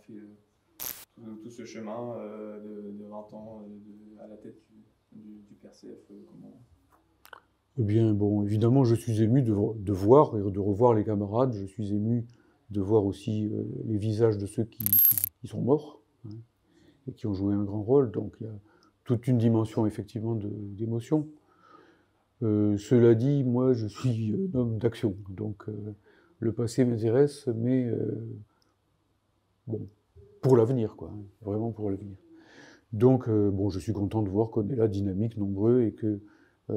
fait tout ce chemin de 20 ans à la tête du PRCF, comment... Eh bien, bon, évidemment, je suis ému de voir et de revoir les camarades. Je suis ému de voir aussi les visages de ceux qui sont morts, hein, et qui ont joué un grand rôle. Donc, il y a toute une dimension, effectivement, d'émotion. Cela dit, moi, je suis un homme d'action. Donc, le passé m'intéresse, mais bon, pour l'avenir, quoi, hein, vraiment pour l'avenir. Donc, bon, je suis content de voir qu'on est là, dynamique, nombreux, et que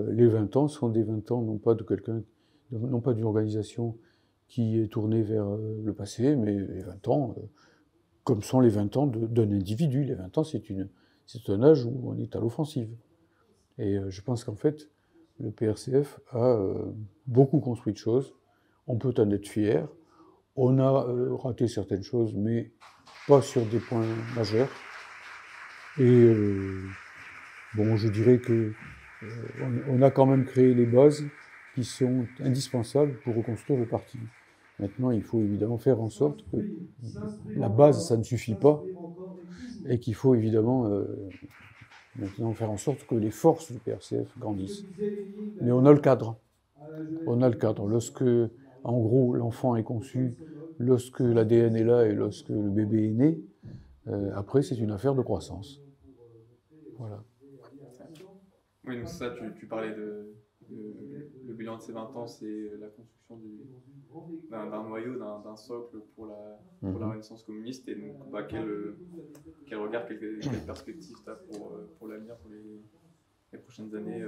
les 20 ans sont des 20 ans, non pas de quelqu'un, non pas d'une organisation qui est tournée vers le passé, mais les 20 ans, comme sont les 20 ans d'un individu. Les 20 ans, c'est un âge où on est à l'offensive. Et je pense qu'en fait, le PRCF a beaucoup construit de choses. On peut en être fier. On a raté certaines choses, mais pas sur des points majeurs. Et bon, je dirais que on a quand même créé les bases qui sont indispensables pour reconstruire le parti. Maintenant, il faut évidemment faire en sorte que la base, ça ne suffit pas, et qu'il faut évidemment maintenant faire en sorte que les forces du PRCF grandissent. Mais on a le cadre. On a le cadre. Lorsque, en gros, l'enfant est conçu, lorsque l'ADN est là et lorsque le bébé est né, après, c'est une affaire de croissance. Voilà. Oui, donc ça, tu parlais le bilan de ces 20 ans, c'est la construction d'un noyau, d'un socle pour la Renaissance communiste. Et donc, quel regard, quelle perspective tu as pour l'avenir, pour les prochaines années,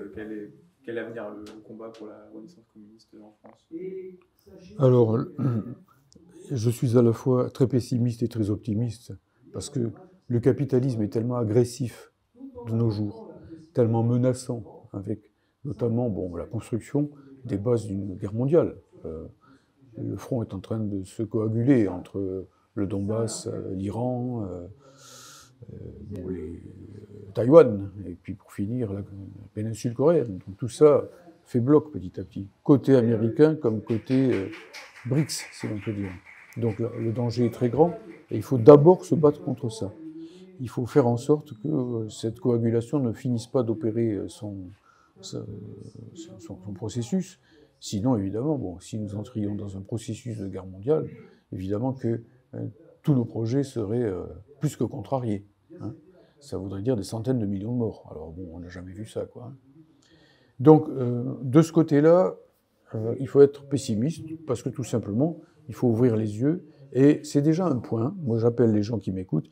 quel avenir le combat pour la Renaissance communiste en France? Alors, je suis à la fois très pessimiste et très optimiste, parce que le capitalisme est tellement agressif de nos jours, tellement menaçant, avec notamment la construction des bases d'une guerre mondiale. Le front est en train de se coaguler entre le Donbass, l'Iran, Taïwan, et puis pour finir, la péninsule coréenne. Donc tout ça fait bloc petit à petit, côté américain comme côté BRICS, si l'on peut dire. Donc le danger est très grand, et il faut d'abord se battre contre ça. Il faut faire en sorte que cette coagulation ne finisse pas d'opérer son processus. Sinon, évidemment, si nous entrions dans un processus de guerre mondiale, évidemment que tous nos projets seraient plus que contrariés. Hein. Ça voudrait dire des centaines de millions de morts. Alors bon, on n'a jamais vu ça, quoi. Donc, de ce côté-là, il faut être pessimiste, parce que tout simplement, il faut ouvrir les yeux. Et c'est déjà un point, moi j'appelle les gens qui m'écoutent,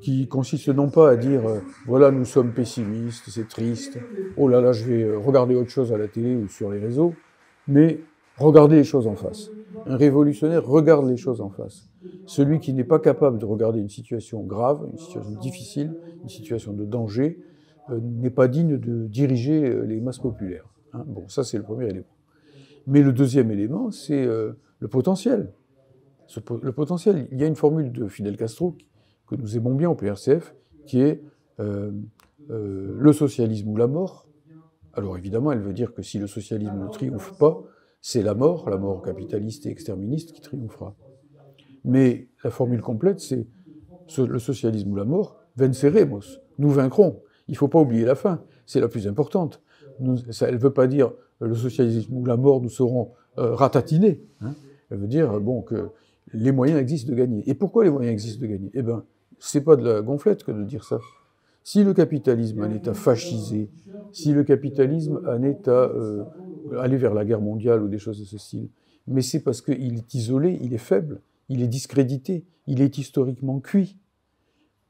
qui consiste non pas à dire voilà, nous sommes pessimistes, c'est triste, oh là là, je vais regarder autre chose à la télé ou sur les réseaux, mais regardez les choses en face. Un révolutionnaire regarde les choses en face. Celui qui n'est pas capable de regarder une situation grave, une situation difficile, une situation de danger, n'est pas digne de diriger les masses populaires. Hein. Bon, ça c'est le premier élément. Mais le deuxième élément, c'est le potentiel. Le potentiel, il y a une formule de Fidel Castro que nous aimons bien au PRCF, qui est le socialisme ou la mort. Alors évidemment, elle veut dire que si le socialisme ne triomphe pas, c'est la mort capitaliste et exterministe qui triomphera. Mais la formule complète, c'est le socialisme ou la mort, venceremos, nous vaincrons. Il ne faut pas oublier la fin, c'est la plus importante. Elle ne veut pas dire le socialisme ou la mort, nous serons ratatinés. Hein. Elle veut dire que les moyens existent de gagner. Et pourquoi les moyens existent de gagner ? Eh bien, c'est pas de la gonflette que de dire ça. Si le capitalisme en est à fasciser, si le capitalisme en est à aller vers la guerre mondiale ou des choses de ce style, mais c'est parce qu'il est isolé, il est faible, il est discrédité, il est historiquement cuit.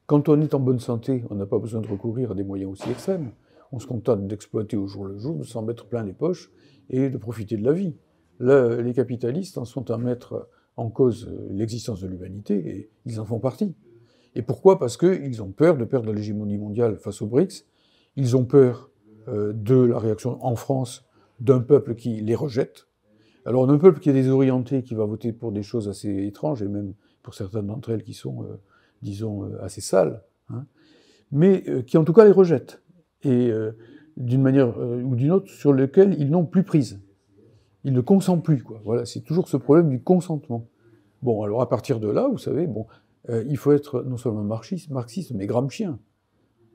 Quand on est en bonne santé, on n'a pas besoin de recourir à des moyens aussi extrêmes. On se contente d'exploiter au jour le jour, de s'en mettre plein les poches et de profiter de la vie. Là, les capitalistes en sont à mettre en cause l'existence de l'humanité, et ils en font partie. Et pourquoi ? Parce qu'ils ont peur de perdre l'hégémonie mondiale face aux BRICS, ils ont peur de la réaction en France d'un peuple qui les rejette. Alors un peuple qui est désorienté, qui va voter pour des choses assez étranges, et même pour certaines d'entre elles qui sont, disons, assez sales, hein, mais qui en tout cas les rejette, et d'une manière ou d'une autre, sur lequel ils n'ont plus prise. Il ne consent plus, quoi. Voilà, c'est toujours ce problème du consentement. Bon, alors à partir de là, vous savez, il faut être non seulement marxiste, mais gramscien.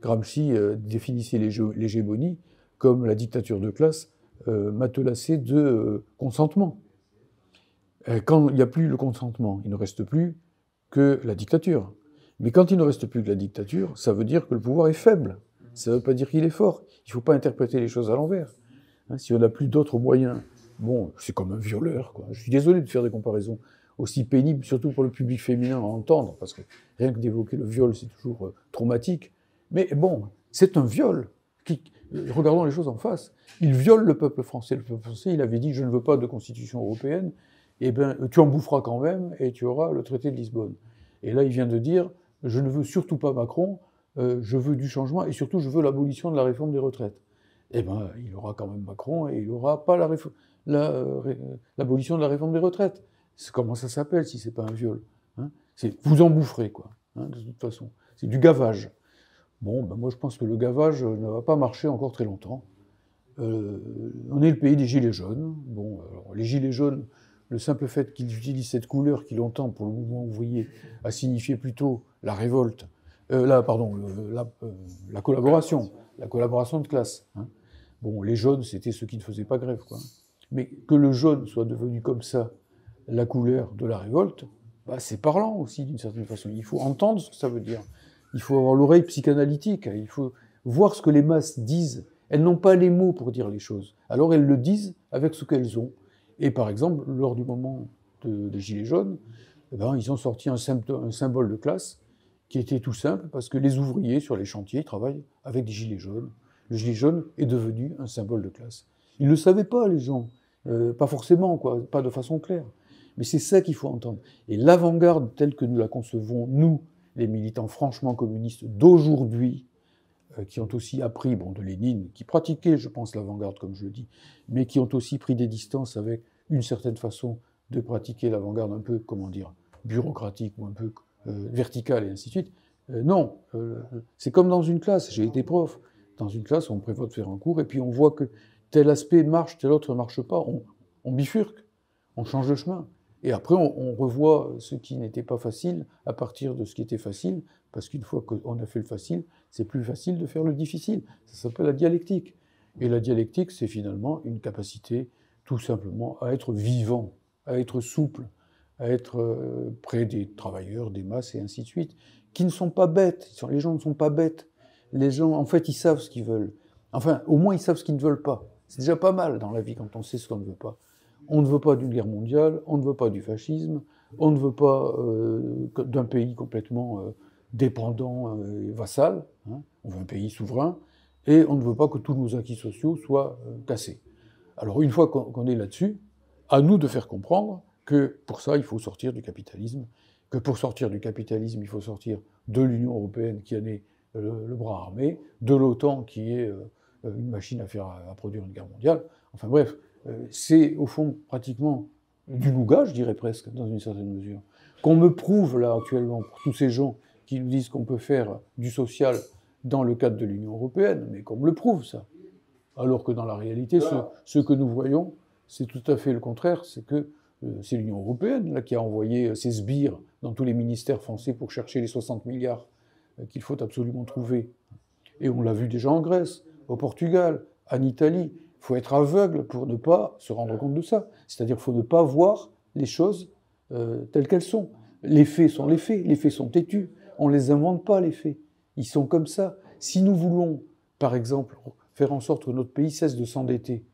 Gramsci définissait l'hégémonie comme la dictature de classe matelassée de consentement. Quand il n'y a plus le consentement, il ne reste plus que la dictature. Mais quand il ne reste plus que la dictature, ça veut dire que le pouvoir est faible. Ça ne veut pas dire qu'il est fort. Il ne faut pas interpréter les choses à l'envers. Hein, si on n'a plus d'autres moyens, bon, c'est comme un violeur, quoi. Je suis désolé de faire des comparaisons aussi pénibles, surtout pour le public féminin à entendre, parce que rien que d'évoquer le viol, c'est toujours traumatique. Mais bon, c'est un viol. Regardons les choses en face. Il viole le peuple français. Le peuple français, il avait dit « je ne veux pas de constitution européenne ». Eh bien, tu en boufferas quand même et tu auras le traité de Lisbonne. Et là, il vient de dire « je ne veux surtout pas Macron, je veux du changement et surtout je veux l'abolition de la réforme des retraites ». Eh bien, il aura quand même Macron et il n'aura pas l'abolition de la réforme des retraites. Comment ça s'appelle si c'est pas un viol, hein? Vous en boufferez, quoi, hein, de toute façon. C'est du gavage. Bon, ben moi je pense que le gavage ne va pas marcher encore très longtemps. On est le pays des gilets jaunes. Bon, alors, les gilets jaunes, le simple fait qu'ils utilisent cette couleur qui longtemps, pour le mouvement ouvrier, a signifié plutôt la révolte, la collaboration de classe. Hein. Bon, les jaunes, c'était ceux qui ne faisaient pas grève, quoi. Mais que le jaune soit devenu comme ça la couleur de la révolte, bah, c'est parlant aussi, d'une certaine façon. Il faut entendre ce que ça veut dire. Il faut avoir l'oreille psychanalytique. Il faut voir ce que les masses disent. Elles n'ont pas les mots pour dire les choses. Alors elles le disent avec ce qu'elles ont. Et par exemple, lors du moment des Gilets jaunes, eh ben, ils ont sorti un symbole de classe qui était tout simple, parce que les ouvriers sur les chantiers travaillent avec des gilets jaunes. Le gilet jaune est devenu un symbole de classe. Ils ne le savaient pas, les gens. Pas forcément, quoi, pas de façon claire. Mais c'est ça qu'il faut entendre. Et l'avant-garde telle que nous la concevons, nous, les militants franchement communistes d'aujourd'hui, qui ont aussi appris, bon, de Lénine, qui pratiquaient, je pense, l'avant-garde, comme je le dis, mais qui ont aussi pris des distances avec une certaine façon de pratiquer l'avant-garde un peu, comment dire, bureaucratique ou un peu verticale et ainsi de suite. Non, c'est comme dans une classe. J'ai été prof. Dans une classe, on prévoit de faire un cours et puis on voit que tel aspect marche, tel autre ne marche pas. On bifurque, on change de chemin. Et après, on revoit ce qui n'était pas facile à partir de ce qui était facile, parce qu'une fois qu'on a fait le facile, c'est plus facile de faire le difficile. Ça s'appelle la dialectique. Et la dialectique, c'est finalement une capacité, tout simplement, à être vivant, à être souple, à être près des travailleurs, des masses, et ainsi de suite, qui ne sont pas bêtes. Les gens ne sont pas bêtes. Les gens, en fait, ils savent ce qu'ils veulent. Enfin, au moins, ils savent ce qu'ils ne veulent pas. C'est déjà pas mal dans la vie quand on sait ce qu'on ne veut pas. On ne veut pas d'une guerre mondiale, on ne veut pas du fascisme, on ne veut pas d'un pays complètement dépendant et vassal, hein. On veut un pays souverain, et on ne veut pas que tous nos acquis sociaux soient cassés. Alors une fois qu'on est là-dessus, à nous de faire comprendre que pour ça, il faut sortir du capitalisme, que pour sortir du capitalisme, il faut sortir de l'Union européenne qui en est le bras armé, de l'OTAN qui est une machine à produire une guerre mondiale. Enfin bref, c'est au fond pratiquement du nougat, je dirais presque, dans une certaine mesure. Qu'on me prouve là actuellement, pour tous ces gens qui nous disent qu'on peut faire du social dans le cadre de l'Union européenne, mais qu'on me le prouve ça. Alors que dans la réalité, ce que nous voyons, c'est tout à fait le contraire, c'est que c'est l'Union européenne là, qui a envoyé ses sbires dans tous les ministères français pour chercher les 60 milliards qu'il faut absolument trouver. Et on l'a vu déjà en Grèce, au Portugal, en Italie. Il faut être aveugle pour ne pas se rendre compte de ça. C'est-à-dire qu'il faut ne pas voir les choses telles qu'elles sont. Les faits sont les faits sont têtus. On ne les invente pas, les faits. Ils sont comme ça. Si nous voulons, par exemple, faire en sorte que notre pays cesse de s'endetter,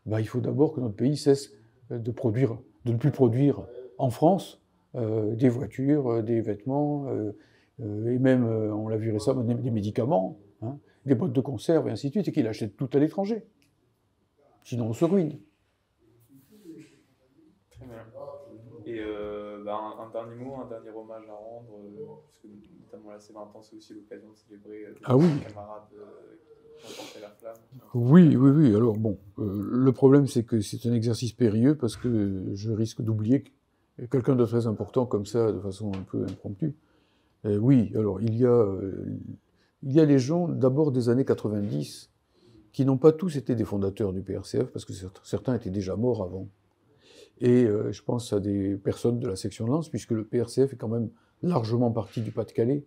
ben, il faut d'abord que notre pays cesse de ne plus produire en France des voitures, des vêtements, et même, on l'a vu récemment, des médicaments, hein, des boîtes de conserve et ainsi de suite, et qu'il achète tout à l'étranger. Sinon, on se ruine. Très bien. Et un dernier mot, un dernier hommage à rendre, parce que notamment la Saint-Valentin, c'est aussi l'occasion de célébrer des camarades qui ont porté la flamme. Oui. Alors bon, le problème, c'est que c'est un exercice périlleux parce que je risque d'oublier quelqu'un de très important comme ça, de façon un peu impromptue. Oui, alors il y a les gens, d'abord des années 90, qui n'ont pas tous été des fondateurs du PRCF, parce que certains étaient déjà morts avant. Et je pense à des personnes de la section Lens, puisque le PRCF est quand même largement partie du Pas-de-Calais.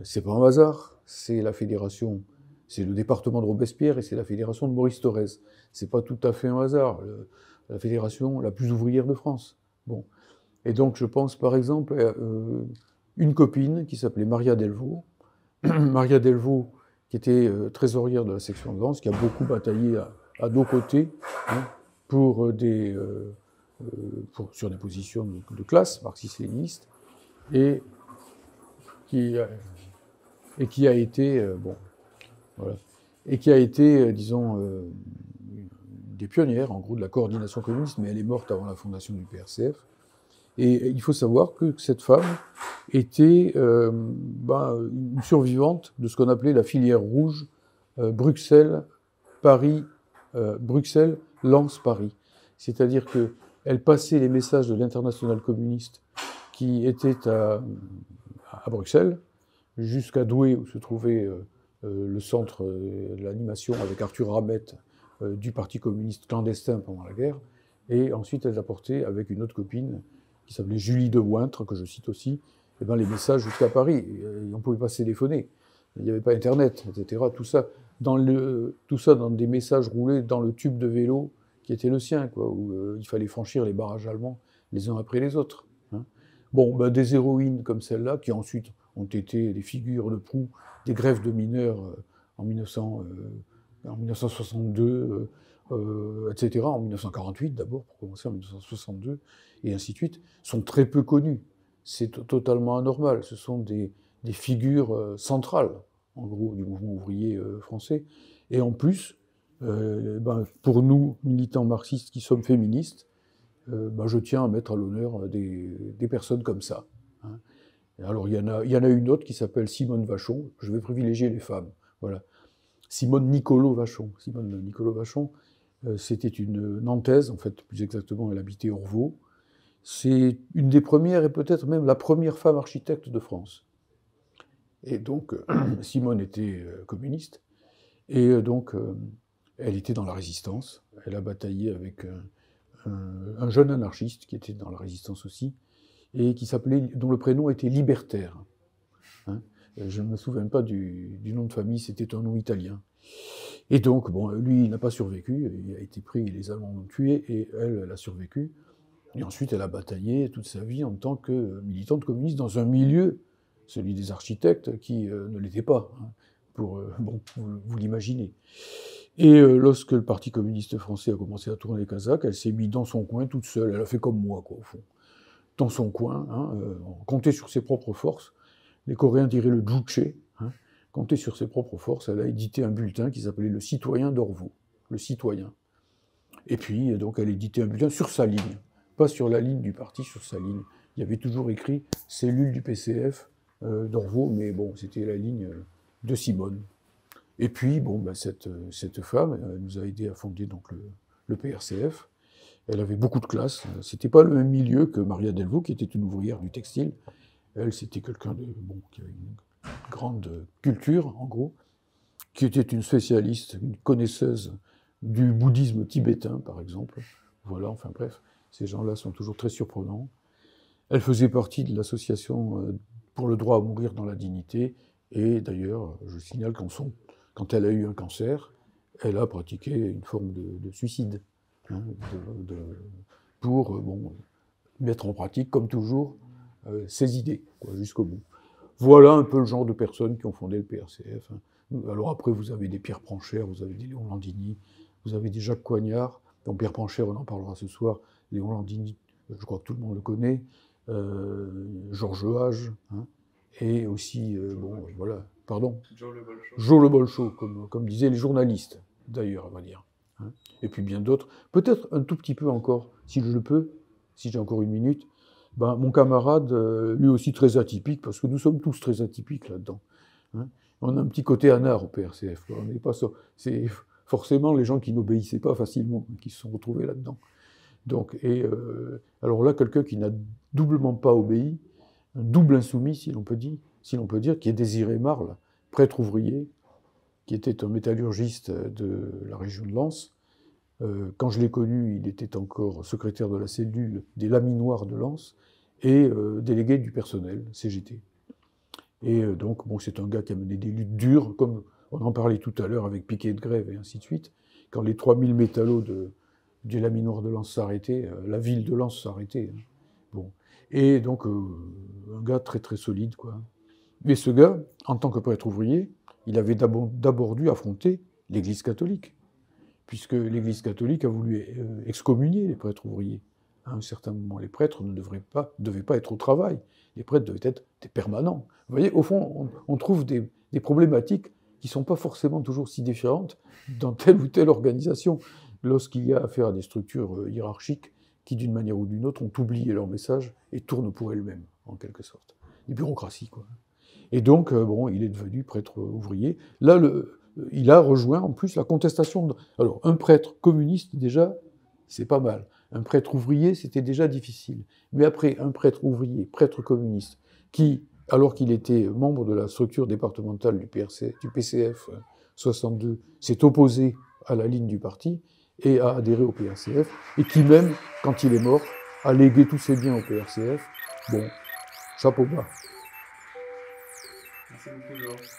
C'est pas un hasard, c'est la fédération, c'est le département de Robespierre et c'est la fédération de Maurice Thorez. C'est pas tout à fait un hasard, la fédération la plus ouvrière de France. Bon. Et donc je pense par exemple à une copine qui s'appelait Maria Delvaux. Maria Delvaux, qui était trésorière de la section de Lens, qui a beaucoup bataillé à nos côtés, hein, sur des positions de classe marxiste-léniniste, et qui a été, voilà, et qui a été, disons, des pionnières, en gros, de la coordination communiste, mais elle est morte avant la fondation du PRCF. Et il faut savoir que cette femme était une survivante de ce qu'on appelait la filière rouge Bruxelles-Paris, Bruxelles-Lens-Paris. C'est-à-dire qu'elle passait les messages de l'Internationale communiste qui était à Bruxelles, jusqu'à Douai, où se trouvait le centre de l'animation avec Arthur Ramette du Parti communiste clandestin pendant la guerre. Et ensuite, elle apportait, avec une autre copine, qui s'appelait Julie de Wintre, que je cite aussi, les messages jusqu'à Paris. Et on ne pouvait pas se téléphoner. Il n'y avait pas Internet, etc. Tout ça dans des messages roulés dans le tube de vélo qui était le sien, quoi, où il fallait franchir les barrages allemands les uns après les autres. Hein. Bon, des héroïnes comme celle-là, qui ensuite ont été des figures de proue des grèves de mineurs en 1962, etc., en 1948 d'abord, pour commencer, en 1962, et ainsi de suite, sont très peu connus. C'est totalement anormal. Ce sont des figures centrales, en gros, du mouvement ouvrier français. Et en plus, pour nous, militants marxistes qui sommes féministes, je tiens à mettre à l'honneur des personnes comme ça. Hein. Alors, il y en a une autre qui s'appelle Simone Vachon. Je vais privilégier les femmes. Voilà. Simone Nicolo Vachon. Simone Nicolo Vachon, c'était une Nantaise, en fait, plus exactement, elle habitait Orvaux. C'est une des premières, et peut-être même la première femme architecte de France. Et donc, Simone était communiste, et donc, elle était dans la résistance. Elle a bataillé avec un jeune anarchiste qui était dans la résistance aussi, et dont le prénom était Libertaire. Hein. Je ne me souviens pas du nom de famille, c'était un nom italien. Et donc, lui, il n'a pas survécu, il a été pris, les Allemands l'ont tué, et elle a survécu. Et ensuite, elle a bataillé toute sa vie en tant que militante communiste dans un milieu, celui des architectes, qui ne l'était pas, hein, vous l'imaginez. Et lorsque le Parti communiste français a commencé à tourner les Kazakhs, elle s'est mise dans son coin toute seule, elle a fait comme moi, quoi, au fond. Dans son coin, hein, compter sur ses propres forces. Les Coréens diraient le Juche, hein, compter sur ses propres forces. Elle a édité un bulletin qui s'appelait Le Citoyen d'Orvaux, Le Citoyen. Et puis, donc, elle a édité un bulletin sur sa ligne, pas sur la ligne du parti, sur sa ligne. Il y avait toujours écrit « Cellule du PCF d'Orvaux », mais bon, c'était la ligne de Simone. Et puis, cette femme nous a aidé à fonder donc, le PRCF. Elle avait beaucoup de classe. C'était pas le même milieu que Maria Delvaux, qui était une ouvrière du textile. Elle, c'était quelqu'un qui avait une grande culture, en gros, qui était une spécialiste, une connaisseuse du bouddhisme tibétain, par exemple. Voilà, enfin bref, ces gens-là sont toujours très surprenants. Elle faisait partie de l'association pour le droit à mourir dans la dignité, et d'ailleurs, je signale quand elle a eu un cancer, elle a pratiqué une forme de suicide, hein, pour mettre en pratique, comme toujours, ses idées, jusqu'au bout. Voilà un peu le genre de personnes qui ont fondé le PRCF. Hein. Alors après, vous avez des Pierre Pranchère, vous avez des Léon Landini, vous avez des Jacques Coignard. Donc Pierre Pranchère, on en parlera ce soir. Léon Landini, je crois que tout le monde le connaît. Georges Hage, hein. Et aussi, voilà, pardon. Joe Le Bolcheau, comme disaient les journalistes, d'ailleurs, on va dire. Hein. Et puis bien d'autres. Peut-être un tout petit peu encore, si je le peux, si j'ai encore une minute. Mon camarade, lui aussi très atypique, parce que nous sommes tous très atypiques là-dedans. Hein. On a un petit côté anard au PRCF. On n'est pas ça. C'est forcément les gens qui n'obéissaient pas facilement, qui se sont retrouvés là-dedans. Donc, alors là, quelqu'un qui n'a doublement pas obéi, un double insoumis, si l'on peut dire, qui est Désiré Marle, prêtre ouvrier, qui était un métallurgiste de la région de Lens. Quand je l'ai connu, il était encore secrétaire de la cellule des laminoirs de Lens, et délégué du personnel, CGT. Et donc, bon, c'est un gars qui a mené des luttes dures, comme on en parlait tout à l'heure avec piquet de grève et ainsi de suite. Quand les 3000 métallos du laminoir de Lens s'arrêtaient, la ville de Lens s'arrêtait. Hein. Bon. Et donc, un gars très très solide, quoi. Mais ce gars, en tant que prêtre ouvrier, il avait d'abord dû affronter l'Église catholique, puisque l'Église catholique a voulu excommunier les prêtres ouvriers. À un certain moment, les prêtres ne devaient pas être au travail. Les prêtres devaient être des permanents. Vous voyez, au fond, on trouve des problématiques qui ne sont pas forcément toujours si différentes dans telle ou telle organisation. Lorsqu'il y a affaire à des structures hiérarchiques qui, d'une manière ou d'une autre, ont oublié leur message et tournent pour elles-mêmes, en quelque sorte. Des bureaucraties, quoi. Et donc, bon, il est devenu prêtre ouvrier. Là, il a rejoint en plus la contestation. Alors, un prêtre communiste, déjà, c'est pas mal. Un prêtre ouvrier, c'était déjà difficile. Mais après, un prêtre ouvrier, prêtre communiste, qui, alors qu'il était membre de la structure départementale du PCF 62, s'est opposé à la ligne du parti et a adhéré au PRCF, et qui même, quand il est mort, a légué tous ses biens au PRCF. Bon, chapeau bas. Merci beaucoup, Georges.